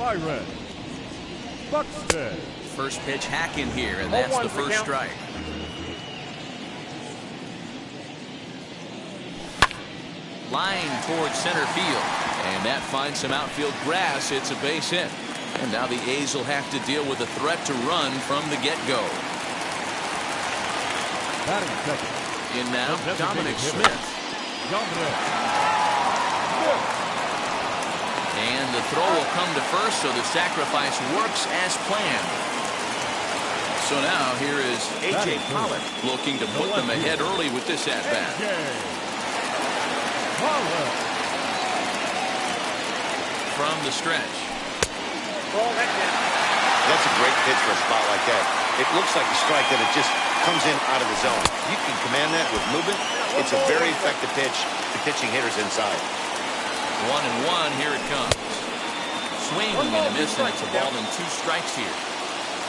Byron Buxton. First pitch hacking here, and that's the first strike. Line towards center field, and that finds some outfield grass. It's a base hit, and now the A's will have to deal with a threat to run from the get-go. Batting second. In now, Dominic Smith. And the throw will come to first, so the sacrifice works as planned. So now here is A.J. Pollock looking to put them ahead early with this at-bat. From the stretch. That's a great pitch for a spot like that. It looks like a strike that it just comes in out of the zone. You can command that with movement. It's a very effective pitch to pitching hitters inside. 1-1, here it comes. Swing and a miss, and it's a ball and 2 strikes here.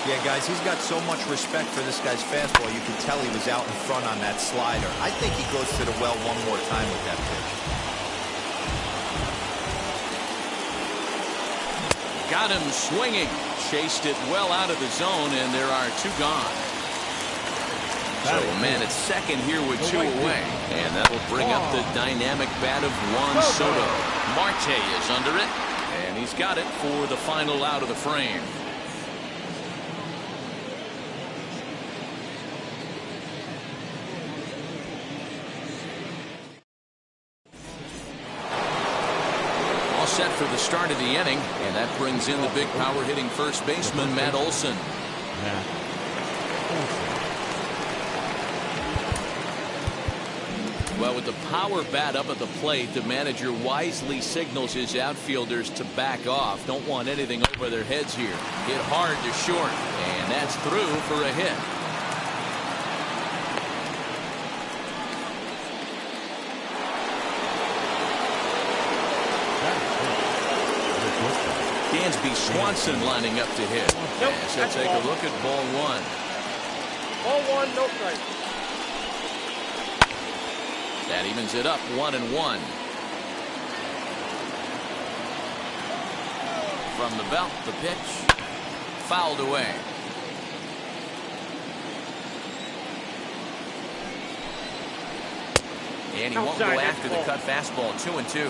Yeah, guys, he's got so much respect for this guy's fastball. You can tell he was out in front on that slider. I think he goes to the well one more time with that pitch. Got him swinging. Chased it well out of the zone, and there are 2 gone. So man at second here with 2 away. And that'll bring up the dynamic bat of Juan Soto. Marte is under it, and he's got it for the final out of the frame. All set for the start of the inning, and that brings in the big power hitting first baseman, Matt Olson. Well, with the power bat up at the plate, the manager wisely signals his outfielders to back off. Don't want anything over their heads here. Hit hard to short, and that's through for a hit. Dansby Swanson lining up to hit. As he'll take a look at ball 1. Ball 1, no strike. That evens it up 1-1. From the belt, the pitch fouled away. And he won't go after the cut fastball. 2-2.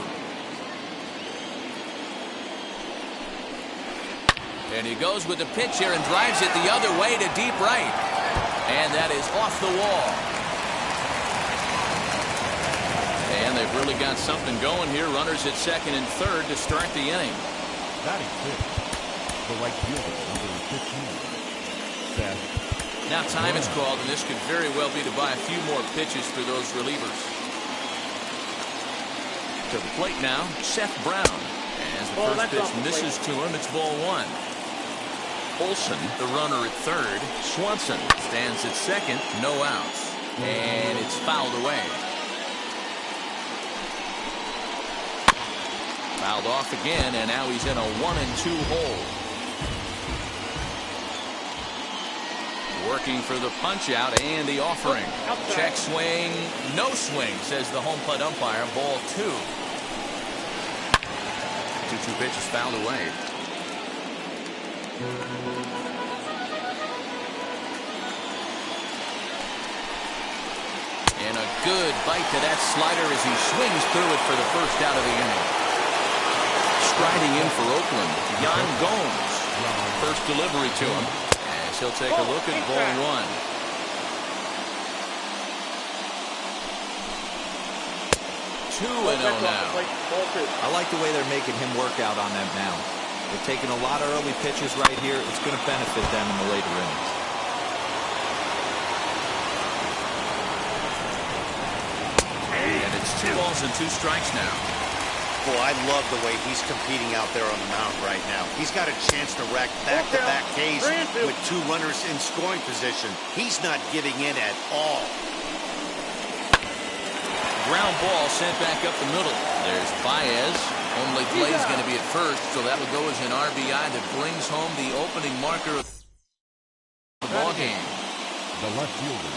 And he goes with the pitch here and drives it the other way to deep right. And that is off the wall. And they've really got something going here. Runners at second and third to start the inning. Batting fifth, the right fielder, number 15. Seth. Now time is called, and this could very well be to buy a few more pitches for those relievers. To the plate now, Seth Brown. As the first pitch misses to him, it's ball 1. Olson, the runner at third. Swanson stands at second, no outs. And it's fouled away. Fouled off again, and now he's in a 1-2 hole. Working for the punch out and the offering. Check swing, no swing, says the home plate umpire. Ball 2. 2-2 pitch is fouled away. And a good bite to that slider as he swings through it for the first out of the inning. Striding in for Oakland, Yan Gomes. First delivery to him as he'll take a look at ball 1. Two and 0 now. I like the way they're making him work out on that mound. They're taking a lot of early pitches right here. It's going to benefit them in the later innings. And it's 2 balls and 2 strikes now. Boy, I love the way he's competing out there on the mound right now. He's got a chance to rack back-to-back Ks with 2 runners in scoring position. He's not giving in at all. Ground ball sent back up the middle. There's Baez. Only play's going to be at first, so that'll go as an RBI that brings home the opening marker of the ball game.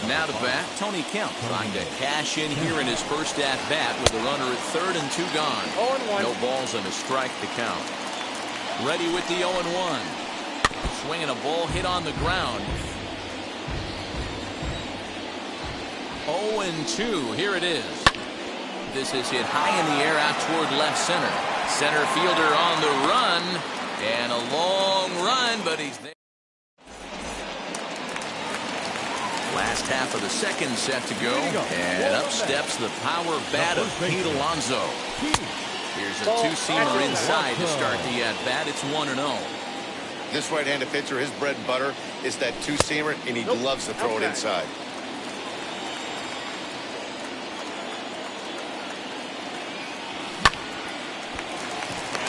Now to bat, Tony Kemp trying to cash in here in his first at bat with a runner at third and 2 gone. No balls and a strike to count. Ready with the 0-1. Swinging a ball hit on the ground. 0-2. Here it is. This is hit high in the air out toward left center. Center fielder on the run. And a long run, but he's there. Last half of the second set to go. And up steps the power bat of Pete Alonso. Here's a two-seamer inside to start the at-bat. It's 1-0. This right-handed pitcher, his bread and butter is that two-seamer, and he loves to throw it inside.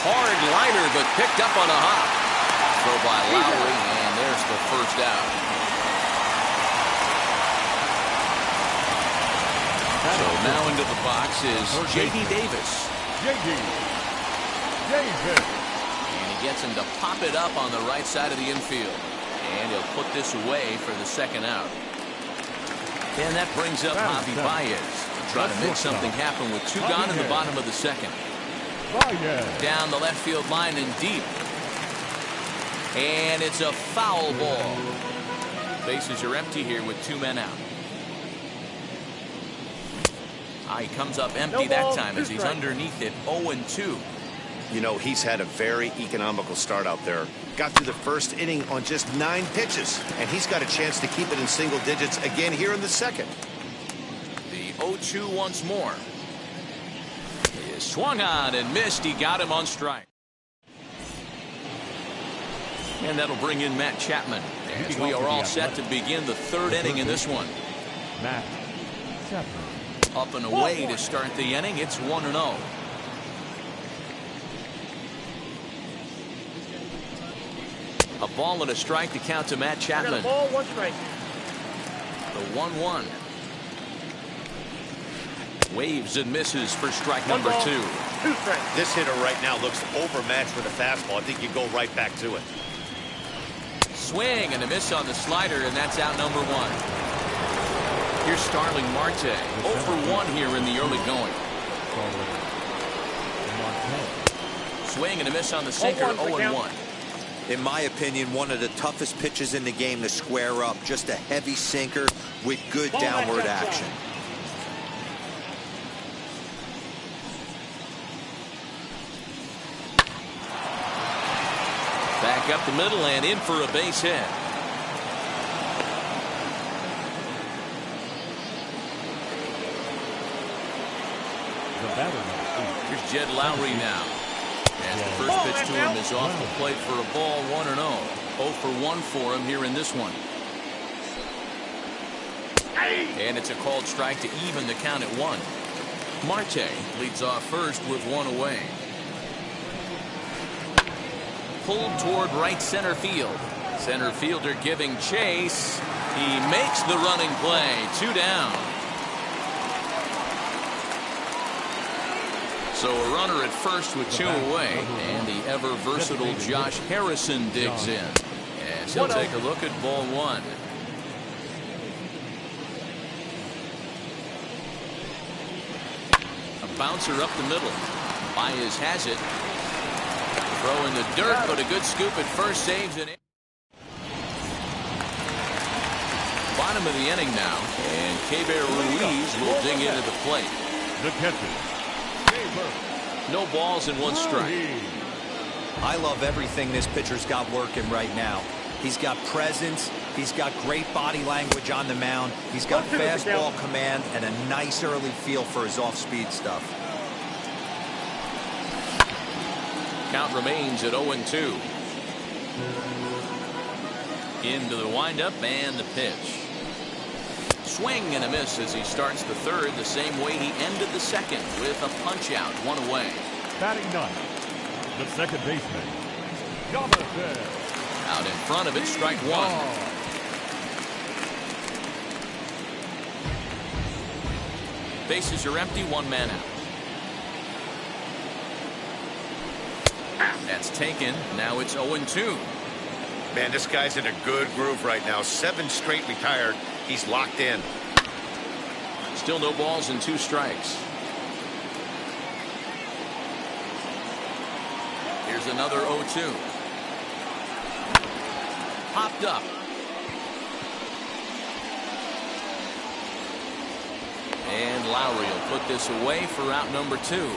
Hard liner, but picked up on a hop. Throw by Lowry, and there's the first out. So now into the box is J.D. Davis. And he gets him to pop it up on the right side of the infield. And he'll put this away for the second out. And that brings up Javi Baez. Trying to make something happen with two gone in the bottom of the second. Down the left field line and deep. And it's a foul ball. Bases are empty here with two men out. He comes up empty that time as he's underneath it. 0-2. You know, he's had a very economical start out there. Got through the first inning on just 9 pitches. And he's got a chance to keep it in single digits again here in the second. The 0-2 once more. He swung on and missed. He got him on strike. And that'll bring in Matt Chapman. As we are all set to begin the third inning in this one. Matt Chapman. Up and away to start the inning. It's 1-0. A ball and a strike to count to Matt Chapman. Ball, 1 strike. The 1-1. Waves and misses for strike number 2. 2 strikes. This hitter right now looks overmatched with a fastball. I think you go right back to it. Swing and a miss on the slider, and that's out number 1. Here's Starling Marte. 0 for 1 here in the early going. Swing and a miss on the sinker. 0-1. In my opinion, one of the toughest pitches in the game to square up. Just a heavy sinker with good downward action. Back up the middle and in for a base hit. Here's Jed Lowry now. As the first pitch to him is off the plate for a ball. 1-0. 0 for 1 for him here in this one. And it's a called strike to even the count at 1. Marte leads off first with 1 away. Pulled toward right center field. Center fielder giving chase. He makes the running play. 2 down. So a runner at first with 2 away, and the ever versatile Josh Harrison digs in. As he'll take a look at ball 1. A bouncer up the middle. Baez has it. Throw in the dirt, but a good scoop at first, saves it. Bottom of the inning now, and Keber Ruiz will dig into the plate. The catcher. No balls and 1 strike. I love everything this pitcher's got working right now. He's got presence. He's got great body language on the mound. He's got fastball command and a nice early feel for his off-speed stuff. Count remains at 0-2. Into the windup and the pitch. Swing and a miss as he starts the third the same way he ended the second with a punch out. 1 away. Batting 9. The second baseman. Jonathan. Out in front of it, strike 1. Bases are empty, 1 man out. That's taken. Now it's 0-2. Man, this guy's in a good groove right now. 7 straight retired. He's locked in. Still no balls and 2 strikes. Here's another 0-2. Popped up. And Lowry will put this away for out number 2.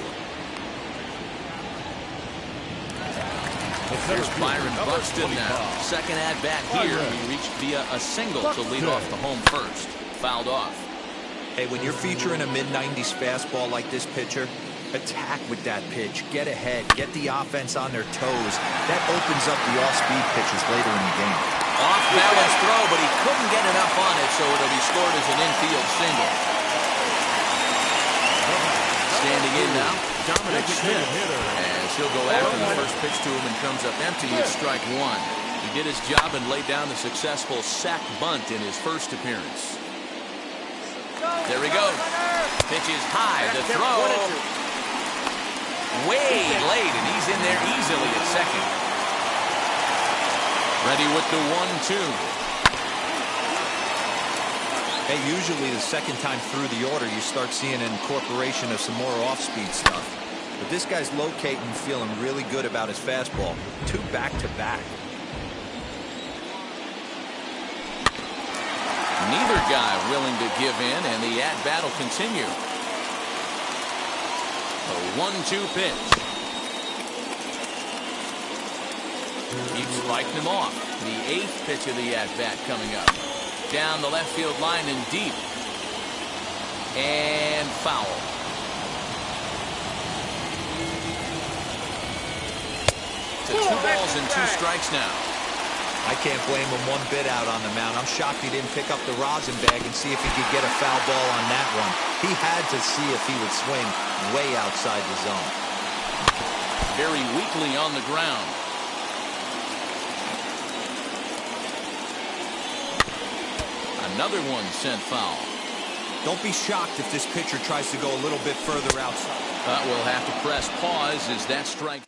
Here's Byron Buxton now. Second at bat here. He reached via a single to lead off the home first. Fouled off. Hey, when you're featuring a mid-90s fastball like this pitcher, attack with that pitch. Get ahead. Get the offense on their toes. That opens up the off-speed pitches later in the game. Off-balance throw, but he couldn't get enough on it, so it'll be scored as an infield single. Standing in now, Dominic Smith. As he'll go after the first pitch to him and comes up empty at strike 1. He did his job and laid down the successful sac bunt in his first appearance. There he goes. Pitch is high. The throw. Way late, and he's in there easily at second. Ready with the 1-2. Hey, usually the second time through the order, you start seeing an incorporation of some more off-speed stuff. But this guy's locating, feeling really good about his fastball. 2 back-to-back. Neither guy willing to give in, and the at-bat will continue. A 1-2 pitch. Keeps striking him off. The 8th pitch of the at-bat coming up. Down the left field line and deep. And foul. To 2 balls and 2 strikes now. I can't blame him one bit out on the mound. I'm shocked he didn't pick up the rosin bag and see if he could get a foul ball on that one. He had to see if he would swing way outside the zone. Very weakly on the ground. Another one sent foul. Don't be shocked if this pitcher tries to go a little bit further outside. We'll have to press pause as that strike.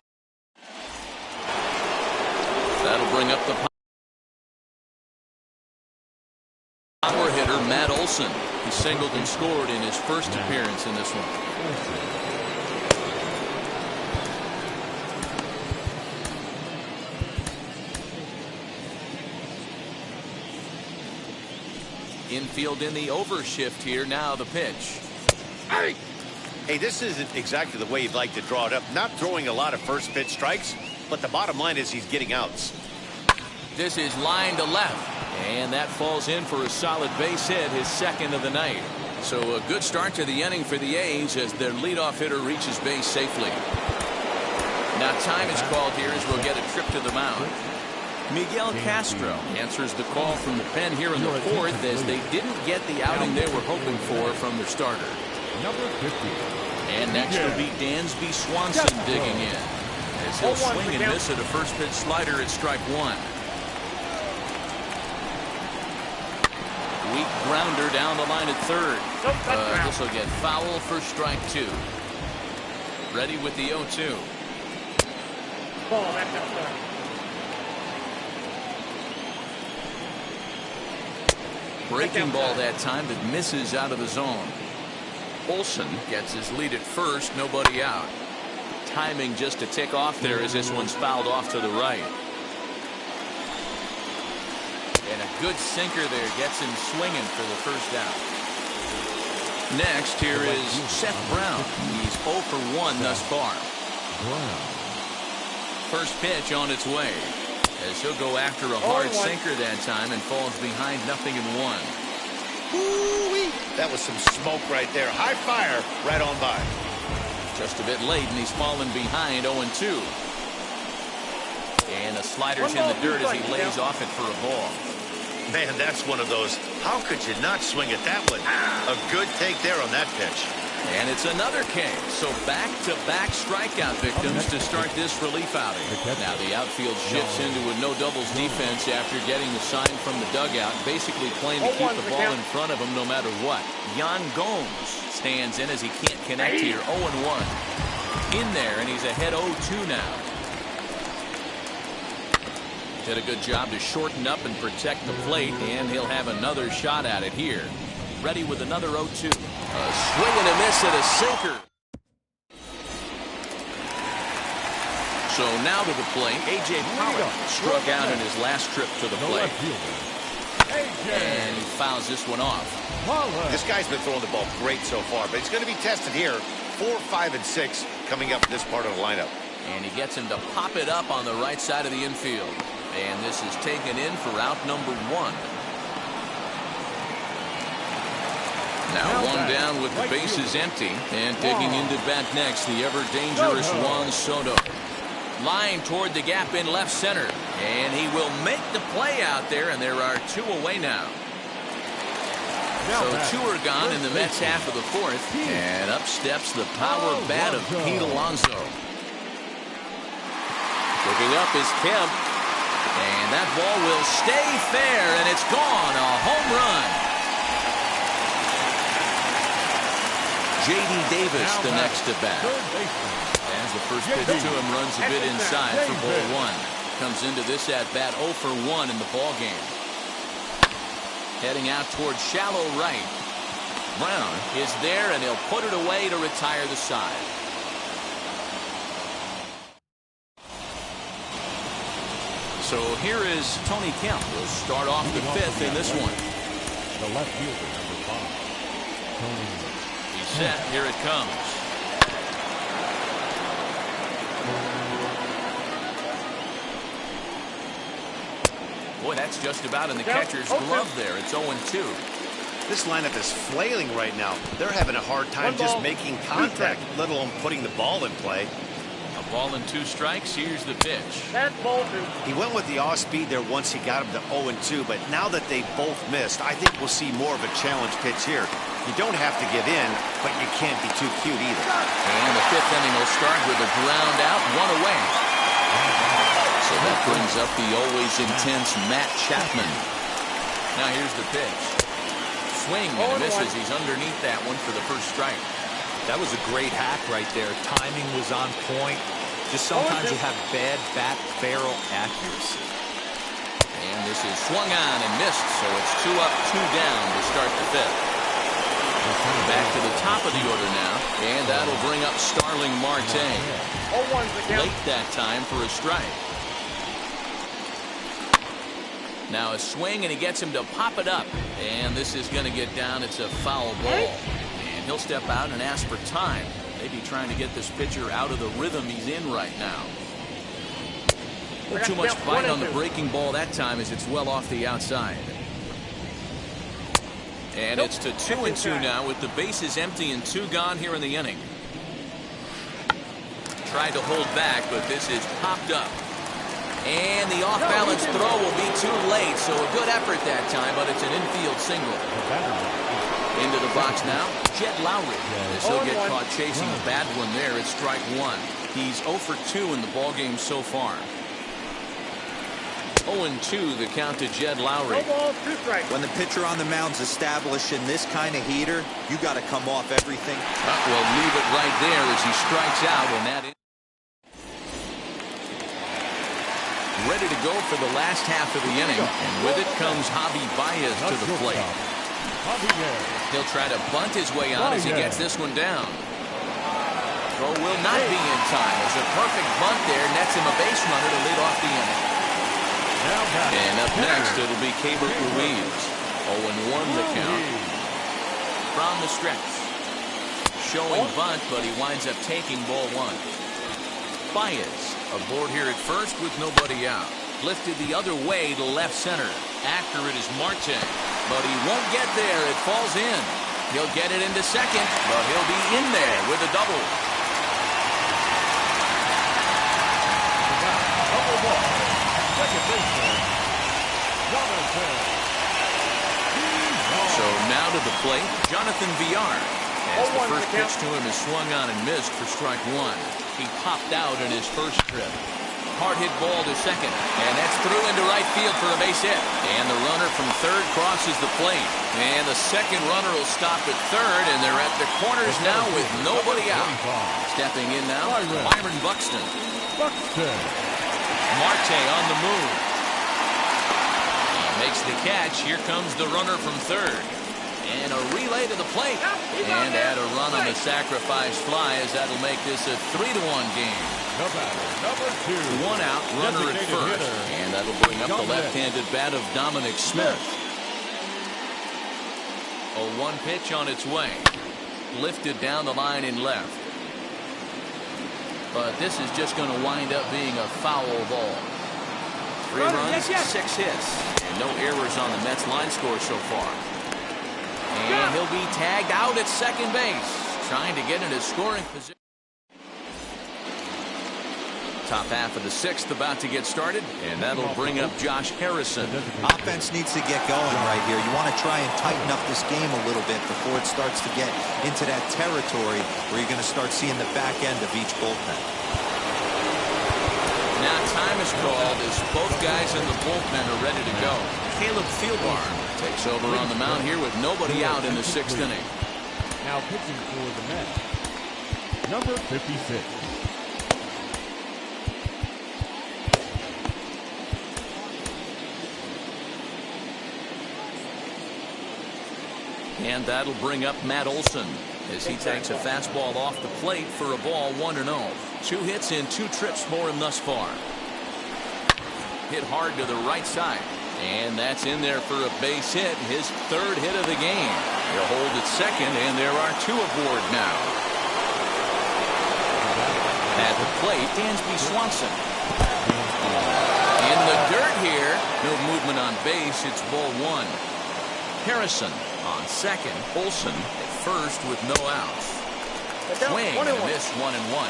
That'll bring up the power hitter, Matt Olson. He singled and scored in his first appearance in this one. Infield in the overshift here. Now the pitch. Hey, this isn't exactly the way you'd like to draw it up. Not throwing a lot of first pitch strikes, but the bottom line is he's getting outs. This is line to left, and that falls in for a solid base hit, his second of the night. So a good start to the inning for the A's as their leadoff hitter reaches base safely. Now time is called here as we'll get a trip to the mound. Miguel Castro answers the call from the pen here in the 4th as they didn't get the outing they were hoping for from their starter. Number 50. And next will be Dansby Swanson digging in as he'll swing and miss at a first pitch slider at strike 1. Weak grounder down the line at third. This will get foul for strike 2. Ready with the 0-2. Breaking ball that time that misses out of the zone. Olson gets his lead at first, nobody out. Timing just to tick off there as this one's fouled off to the right. And a good sinker there gets him swinging for the first out. Next here is Seth Brown. He's 0 for 1 thus far. First pitch on its way as he'll go after a hard sinker that time and falls behind 0-1. Ooh-wee. That was some smoke right there. High fire right on by. Just a bit late, and he's fallen behind 0-2. And the slider's in the dirt as he lays off it for a ball. Man, that's one of those. How could you not swing at that one? A good take there on that pitch. And it's another K. So back-to-back strikeout victims to start this relief outing. Now the outfield shifts into a no-doubles defense after getting the sign from the dugout, basically playing to keep the ball in front of him no matter what. Yan Gomes stands in as he can't connect here. 0-1. In there, and he's ahead 0-2 now. Did a good job to shorten up and protect the plate, and he'll have another shot at it here. Ready with another 0-2. A swing and a miss at a sinker. So now to the plate, A.J. Pollock struck out in his last trip to the plate. And he fouls this one off. This guy's been throwing the ball great so far, but he's going to be tested here. 4, 5, and 6 coming up in this part of the lineup. And he gets him to pop it up on the right side of the infield. And this is taken in for out number 1. Now one down with the bases empty. And digging into bat next, the ever-dangerous Juan Soto. Line toward the gap in left center. And he will make the play out there, and there are 2 away now. So 2 are gone in the Mets half of the 4th. And up steps the power bat of Pete Alonso. Looking up is Kemp. And that ball will stay fair, and it's gone. A home run. J.D. Davis, the next at bat. As the first pitch to him runs a bit inside for ball 1. Comes into this at bat 0 for 1 in the ball game. Heading out towards shallow right. Brown is there, and he'll put it away to retire the side. So here is Tony Kemp. Will start off the 5th in this one. The left fielder, number 5. Tony. He's set. Here it comes. Boy, that's just about in the catcher's glove there. It's 0-2. This lineup is flailing right now. They're having a hard time just making contact, let alone putting the ball in play. A ball and 2 strikes. Here's the pitch. That's ball 2. He went with the off speed there once he got him to 0-2, but now that they both missed, I think we'll see more of a challenge pitch here. You don't have to give in, but you can't be too cute either. And the 5th inning will start with a ground out, 1 away. So that brings up the always intense Matt Chapman. Now here's the pitch. Swing and a misses. He's underneath that one for the first strike. That was a great hack right there. Timing was on point. Just sometimes you have bad bat barrel accuracy. And this is swung on and missed, so it's 2 up, 2 down to start the 5th. Back to the top of the order now, and that'll bring up Starling Marte. Late that time for a strike. Now a swing, and he gets him to pop it up. And this is going to get down. It's a foul ball. And he'll step out and ask for time. Maybe trying to get this pitcher out of the rhythm he's in right now. Not too much bite on the breaking ball that time as it's well off the outside. And it's to 2-2 now with the bases empty and 2 gone here in the inning. Tried to hold back, but this is popped up. And the off-balance throw will be too late, so a good effort that time, but it's an infield single. Into the box now, Jed Lowry. As he'll get caught chasing a bad one there, it's strike 1. He's 0 for 2 in the ballgame so far. 0-2 the count to Jed Lowry. When the pitcher on the mound's establishing this kind of heater, you got to come off everything. Well, leave it right there as he strikes out, and that is ready to go for the last half of the inning, and with it comes Javi Baez to the plate. He'll try to bunt his way on as he gets this one down. Throw will not be in time as a perfect bunt there nets him a base runner to lead off the inning. And up next it'll be Keibert Ruiz. 0-1 the count. From the stretch. Showing bunt, but he winds up taking ball 1. Baez aboard here at first with nobody out. Lifted the other way to left center. After it is Marte, but he won't get there. It falls in. He'll get it into second, but he'll be in there with a double. So now to the plate, Jonathan Villar. As the first pitch to him is swung on and missed for strike 1. He popped out in his first trip. Hard hit ball to second, and that's through into right field for a base hit. And the runner from third crosses the plate. And the second runner will stop at third, and they're at the corners now with nobody out. Stepping in now, Byron Buxton. Marte on the move. He makes the catch. Here comes the runner from third. And a relay to the plate. And add a run on the sacrifice fly as that'll make this a 3-1 game. The batter, number 2. One out, runner at Designated first. hitter, And that'll bring up the Dominic. left-handed bat of Dominic Smith. A 1 pitch on its way. Lifted down the line in left. But this is just going to wind up being a foul ball. 3 runs, 6 hits, and no errors on the Mets line score so far. And he'll be tagged out at second base, trying to get into scoring position. Top half of the 6th about to get started, and that'll bring up Josh Harrison. Offense needs to get going right here. You want to try and tighten up this game a little bit before it starts to get into that territory where you're going to start seeing the back end of each bullpen. Now time is called as both guys in the bullpen are ready to go. Caleb Thielbar takes over on the mound here with nobody out in the 6th inning. Now pitching for the Mets, number 56. And that'll bring up Matt Olson as he takes a fastball off the plate for a ball 1-0. 2 hits in 2 trips for him thus far. Hit hard to the right side. And that's in there for a base hit. His 3rd hit of the game. He'll hold at second, and there are 2 aboard now. At the plate, Dansby Swanson. In the dirt here. No movement on base. It's ball 1. Harrison on second. Olson at first with no outs. Swing and a miss, 1-1.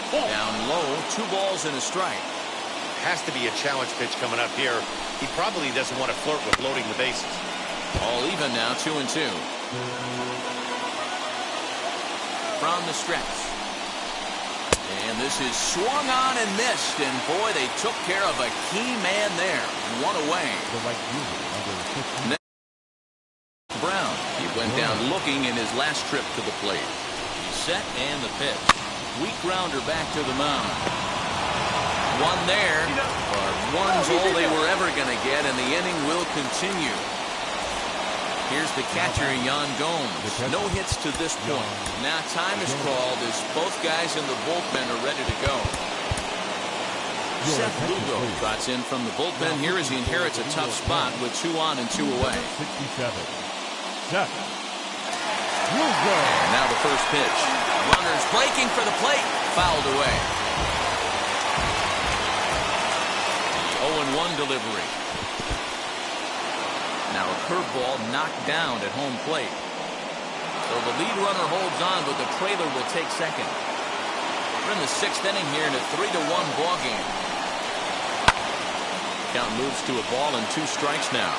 Down low, 2 balls and a strike. Has to be a challenge pitch coming up here. He probably doesn't want to flirt with loading the bases. All even now, 2-2. From the stretch. And this is swung on and missed. And boy, they took care of a key man there. 1 away. The right fielder, number 15. Brown. He went down looking in his last trip to the plate. He's set and the pitch. Weak grounder back to the mound. 1 there. But 1's all they were ever going to get, and the inning will continue. Here's the catcher, Yan Gomes. No hits to this point. Now time is called as both guys in the bullpen are ready to go. Seth Lugo trots in from the bullpen here as he inherits a tough spot with 2 on and 2 away. 67. Seth Lugo. And now the first pitch. Runners breaking for the plate. Fouled away. 0-1 delivery. Now a curveball knocked down at home plate. So the lead runner holds on, but the trailer will take second. We're in the 6th inning here in a 3-1 ball game. Count moves to a ball and 2 strikes now.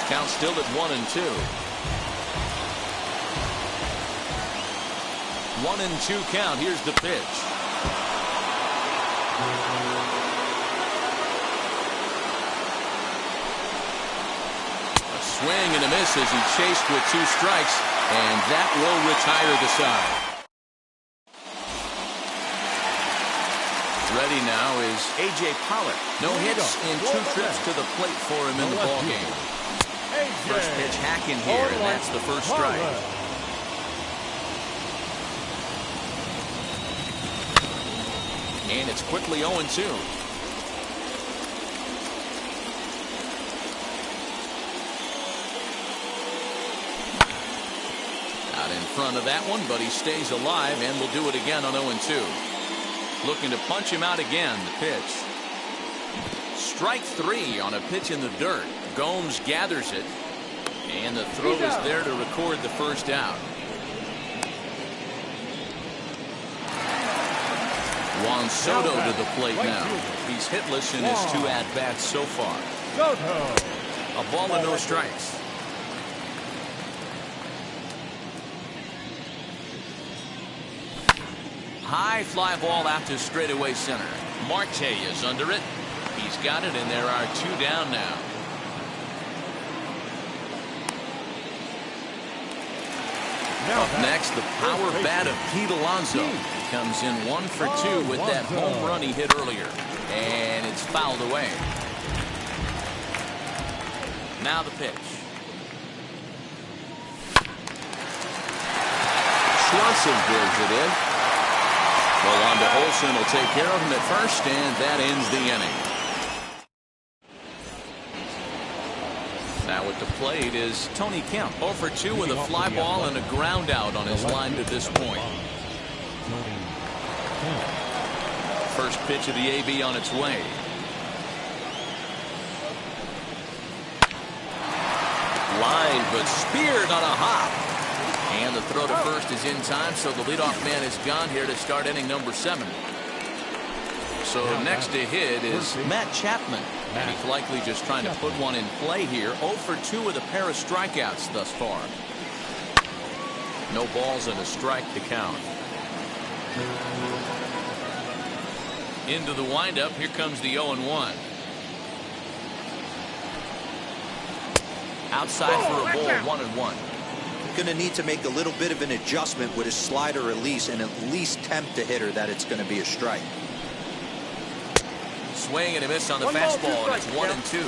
Count still at 1-2. 1-2 count. Here's the pitch. A swing and a miss as he chased with 2 strikes, and that will retire the side. Ready now is A.J. Pollock. No hits in 2 trips to the plate for him in the ballgame. First pitch hack in here, and that's the first strike. And it's quickly 0-2. Out in front of that one, but he stays alive and will do it again on 0-2. Looking to punch him out again. The pitch. Strike 3 on a pitch in the dirt. Gomes gathers it. And the throw is there to record the first out. Juan Soto to the plate now. He's hitless in his 2 at-bats so far. A ball and no strikes. High fly ball out to straightaway center. Marte is under it. He's got it, and there are 2 down now. Up next, the power bat of Pete Alonso. He comes in 1 for 2 with that home run he hit earlier. And it's fouled away. Now the pitch. Swanson drills it in. Well, on to Olsen will take care of him at first, and that ends the inning. Now at the plate is Tony Kemp. 0 for 2 with a fly ball and a ground out on his line to this point. First pitch of the AB on its way. Line, but speared on a hop. And the throw to first is in time, so the leadoff man is gone here to start inning number 7. So next to hit is Matt Chapman. And he's likely just trying to put one in play here. 0 for 2 with a pair of strikeouts thus far. No balls and a strike to count. Into the windup. Here comes the 0-1. Outside for a ball, 1-1. Going to need to make a little bit of an adjustment with his slider release and at least tempt the hitter that it's going to be a strike. Swing and a miss on the fastball, and it's 1-2.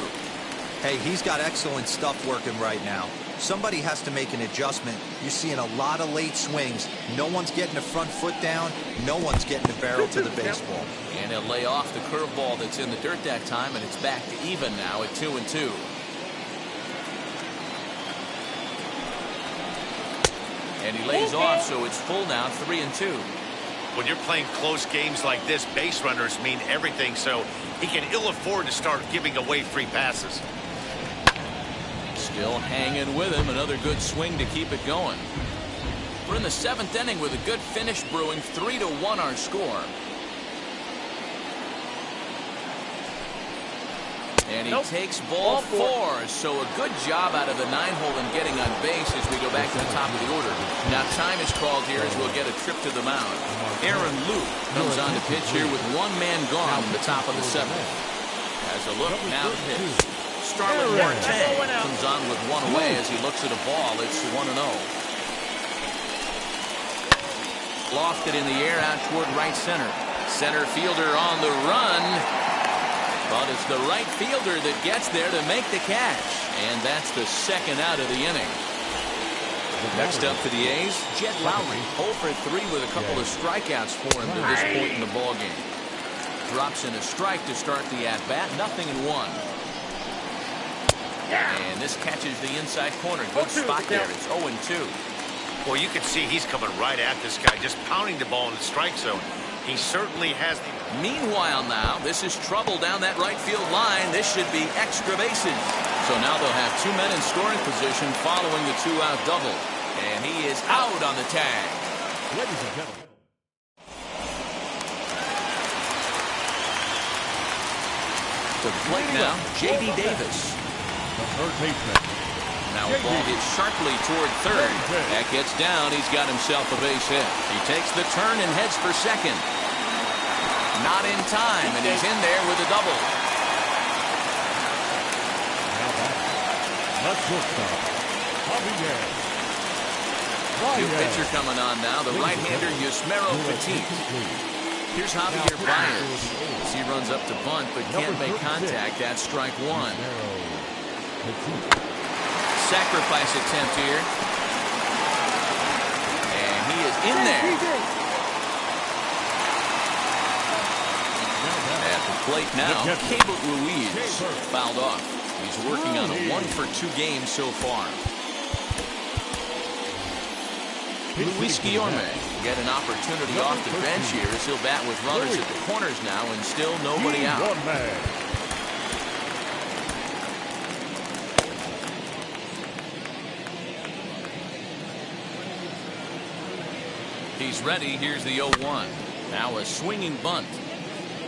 Hey, he's got excellent stuff working right now. Somebody has to make an adjustment. You're seeing a lot of late swings. No one's getting the front foot down. No one's getting the barrel to the baseball. And he'll lay off the curveball that's in the dirt that time, and it's back to even now at 2-2. And he lays off, so it's full now, 3-2. When you're playing close games like this, base runners mean everything, so he can ill afford to start giving away free passes. Still hanging with him. Another good swing to keep it going. We're in the 7th inning with a good finish brewing. 3-1 our score. And he takes ball 4. So a good job out of the 9-hole in getting on base as we go back to the top of the order. Now time is called here as we'll get a trip to the mound. Aaron Luke comes on to pitch here with 1 man gone in the top of the 7th. Has a look, now the pitch. Starlin Marte comes on with 1 away as he looks at a ball. It's 1-0. Lofted in the air out toward right center. Center fielder on the run. But it's the right fielder that gets there to make the catch. And that's the 2nd out of the inning. Next up for the A's, Jed Lowry. 0 for 3 with a couple of strikeouts for him to this point in the ballgame. Drops in a strike to start the at-bat. 0-1. And this catches the inside corner. Good spot there. It's 0-2. Well, you can see he's coming right at this guy, just pounding the ball in the strike zone. He certainly has the... Meanwhile now, this is trouble down that right field line. This should be extra bases. So now they'll have 2 men in scoring position following the 2-out double. And he is out on the tag. Ladies and gentlemen. To the plate now, J.D. Davis. The third baseman. Now a ball hit sharply toward third. That gets down. He's got himself a base hit. He takes the turn and heads for second. Not in time, and he's in there with a double. Now back. Let's shortstop. Javier. New pitcher coming on now, the right-hander Yusmero Petit. Here's Javier Baez. As he runs up to bunt, but can't make contact. That's strike 1. Sacrifice attempt here. And he is in there. At the plate now, Cable Ruiz fouled off. He's working on a 1 for 2 game so far. Luis Guillorme get an opportunity off the bench here as he'll bat with runners at the corners now and still nobody out. He's ready. Here's the 0-1. Now a swinging bunt.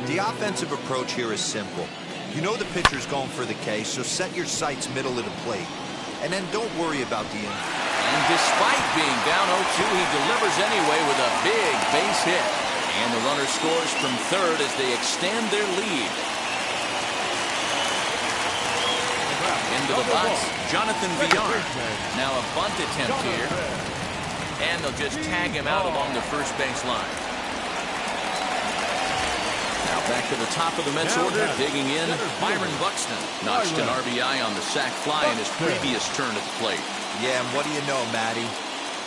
The offensive approach here is simple. You know the pitcher's going for the K, so set your sights middle of the plate. And then don't worry about the inning. And despite being down 0-2, he delivers anyway with a big base hit. And the runner scores from third as they extend their lead. Into the box, Jonathan Villar. Now a bunt attempt here. And they'll just tag him out along the first base line. Now back to the top of the Mets order, digging in, Byron Buxton notched an RBI on the sac fly in his previous turn at the plate. Yeah, and what do you know, Matty?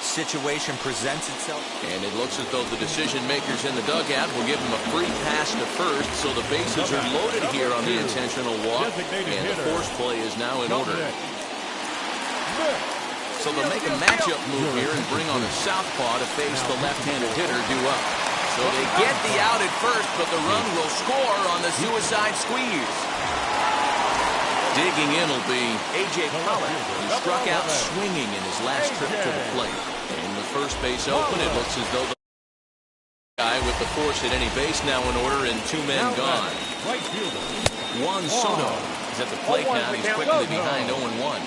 Situation presents itself. And it looks as though the decision makers in the dugout will give him a free pass to first, so the bases are loaded here on the intentional walk, and the force play is now in order. So they'll make a matchup move here and bring on a southpaw to face the left-handed hitter due up. So they get the out at first, but the run will score on the suicide squeeze. Digging in will be A.J. Pollock, who struck out swinging in his last trip to the plate. And with first base open, it looks as though the guy with the force at any base now in order and two men gone. Juan Soto is at the plate now. He's quickly behind 0-1.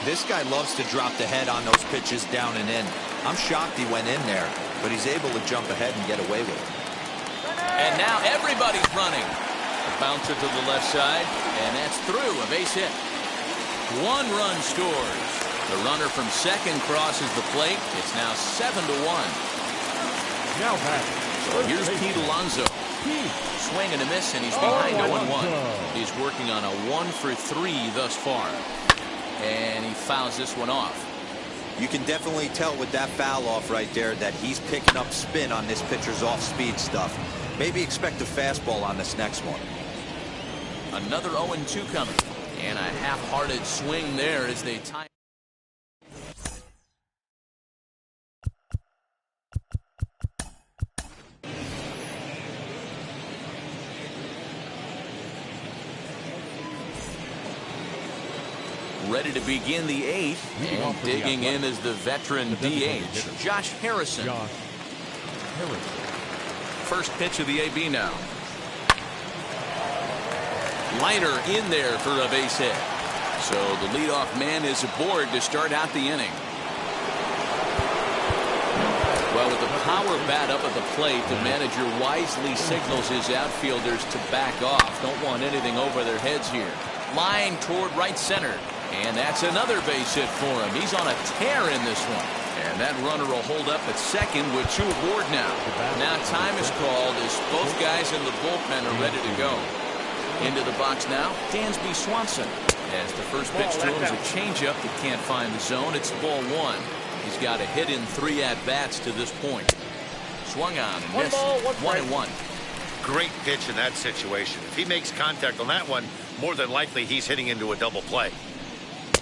This guy loves to drop the head on those pitches down and in. I'm shocked he went in there, but he's able to jump ahead and get away with it. And now everybody's running. A bouncer to the left side, and that's through, a base hit. One run scores. The runner from second crosses the plate. It's now 7-1. Now back. So here's Pete Alonso. Swing and a miss, and he's behind 0-1. He's working on a 1-for-3 thus far. And he fouls this one off. You can definitely tell with that foul off right there that he's picking up spin on this pitcher's off-speed stuff. Maybe expect a fastball on this next one. Another 0-2 coming. And a half-hearted swing there as they tie. Ready to begin the eighth, and digging in is the veteran DH, Josh Harrison. First pitch of the AB now. Liner in there for a base hit. So the leadoff man is aboard to start out the inning. Well, with the power bat up at the plate, the manager wisely signals his outfielders to back off. Don't want anything over their heads here. Line toward right center. And that's another base hit for him. He's on a tear in this one. And that runner will hold up at second with two aboard now. Now time is called as both guys in the bullpen are ready to go. Into the box now, Dansby Swanson. As the first pitch to him is a changeup that can't find the zone. It's ball one. He's got a hit in 3 at-bats to this point. Swung on and missed. 1-1. Great pitch in that situation. If he makes contact on that one, more than likely he's hitting into a double play.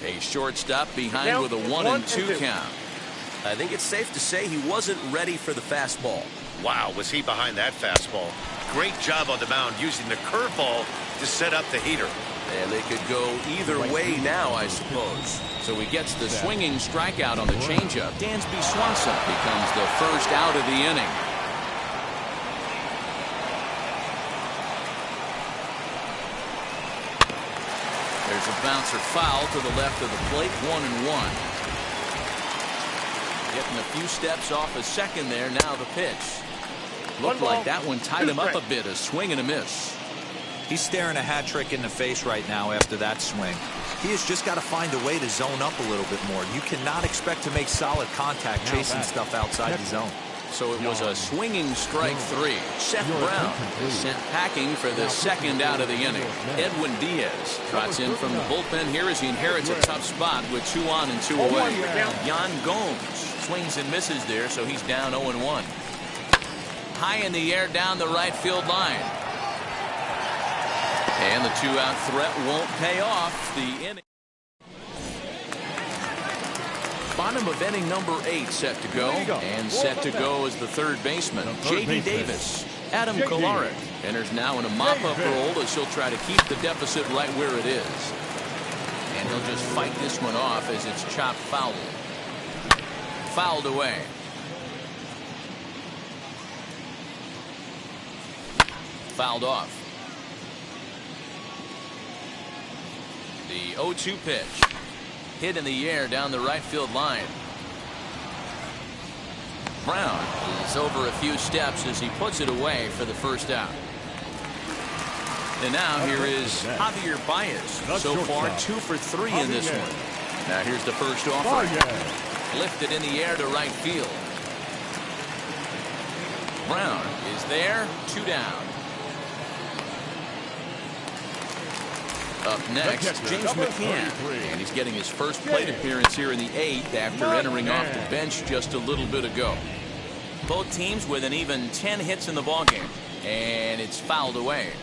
A shortstop behind with a 1-2 count. I think it's safe to say he wasn't ready for the fastball. Wow, was he behind that fastball. Great job on the mound using the curveball to set up the heater. And they could go either way now, I suppose. So he gets the swinging strikeout on the changeup. Dansby Swanson becomes the first out of the inning. There's a bouncer foul to the left of the plate, 1-1. Getting a few steps off a second there. Now the pitch. Looked like that one tied him up a bit. A swing and a miss. He's staring a hat trick in the face right now after that swing. He has just got to find a way to zone up a little bit more. You cannot expect to make solid contact chasing stuff outside the zone. So it was a swinging strike 3. Seth Brown sent packing for the second out of the inning. Edwin Diaz trots in from the bullpen here as he inherits a tough spot with 2 on and 2 away. Yan Gomes swings and misses there, so he's down 0-1. High in the air down the right field line. And the 2-out threat won't pay off. The inning. Bottom of inning number 8 set to go. And set to go is the third baseman, J.D. Davis. Adam Kolarek enters now in a mop-up role as he'll try to keep the deficit right where it is. And he'll just fight this one off as it's chopped foul. Fouled away. Fouled off. The 0-2 pitch. Hit in the air down the right field line. Brown is over a few steps as he puts it away for the first out. And now here is Javier Baez. So far 2 for 3 in this one. Now here's the first offer. Lifted in the air to right field. Brown is there, 2 down. Up next, James McCann, and he's getting his first plate appearance here in the 8th after entering off the bench just a little bit ago. Both teams with an even 10 hits in the ballgame, and it's fouled away.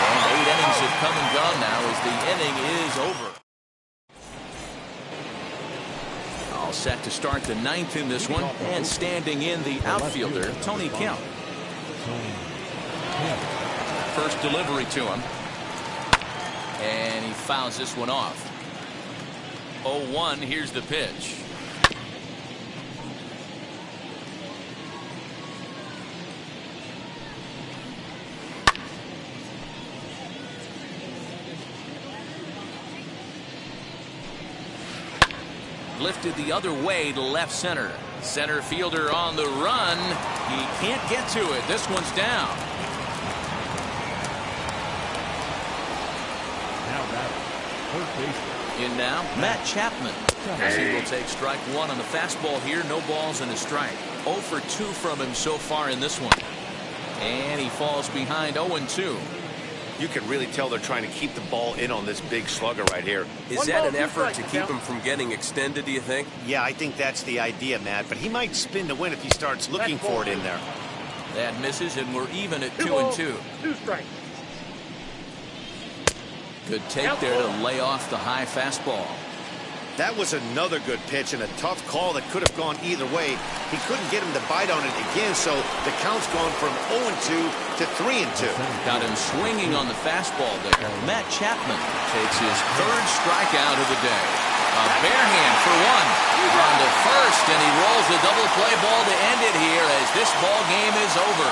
And 8 innings have come and gone now as the inning is over. All set to start the 9th in this one, and standing in the outfielder, Tony Kemp. First delivery to him. And he fouls this one off. 0-1, here's the pitch. Lifted the other way to left center. Center fielder on the run. He can't get to it. This one's down. In now, Matt Chapman. As he will take strike 1 on the fastball here. No balls and a strike. 0 for 2 from him so far in this one. And he falls behind 0-2. You can really tell they're trying to keep the ball in on this big slugger right here. Is that an effort to keep him from getting extended, do you think? Yeah, I think that's the idea, Matt. But he might spin to win if he starts looking for it in there. That misses, and we're even at 2-2. 2 strikes. Good take there to lay off the high fastball. That was another good pitch and a tough call that could have gone either way. He couldn't get him to bite on it again, so the count's gone from 0-2 to 3-2. Got him swinging on the fastball there. Matt Chapman takes his 3rd strikeout of the day. A bare hand for 1 on the first, and he rolls the double play ball to end it here as this ball game is over.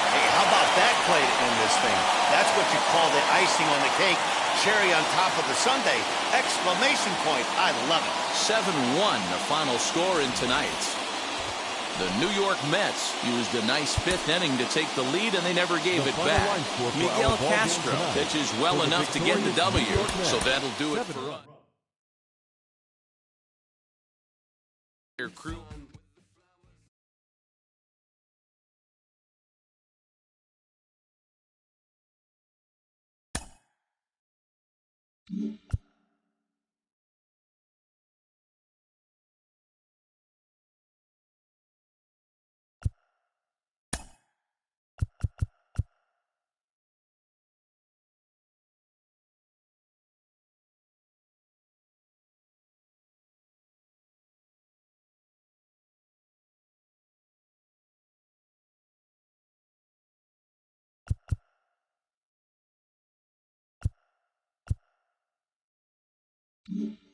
Hey, how about that play to end this thing? That's what you call the icing on the cake. Cherry on top of the sundae. Exclamation point. I love it. 7-1, the final score in tonight's. The New York Mets used a nice 5th inning to take the lead, and they never gave it back. Miguel Castro pitches well enough to get the W, so that'll do it for us. Your crew. Mm-hmm.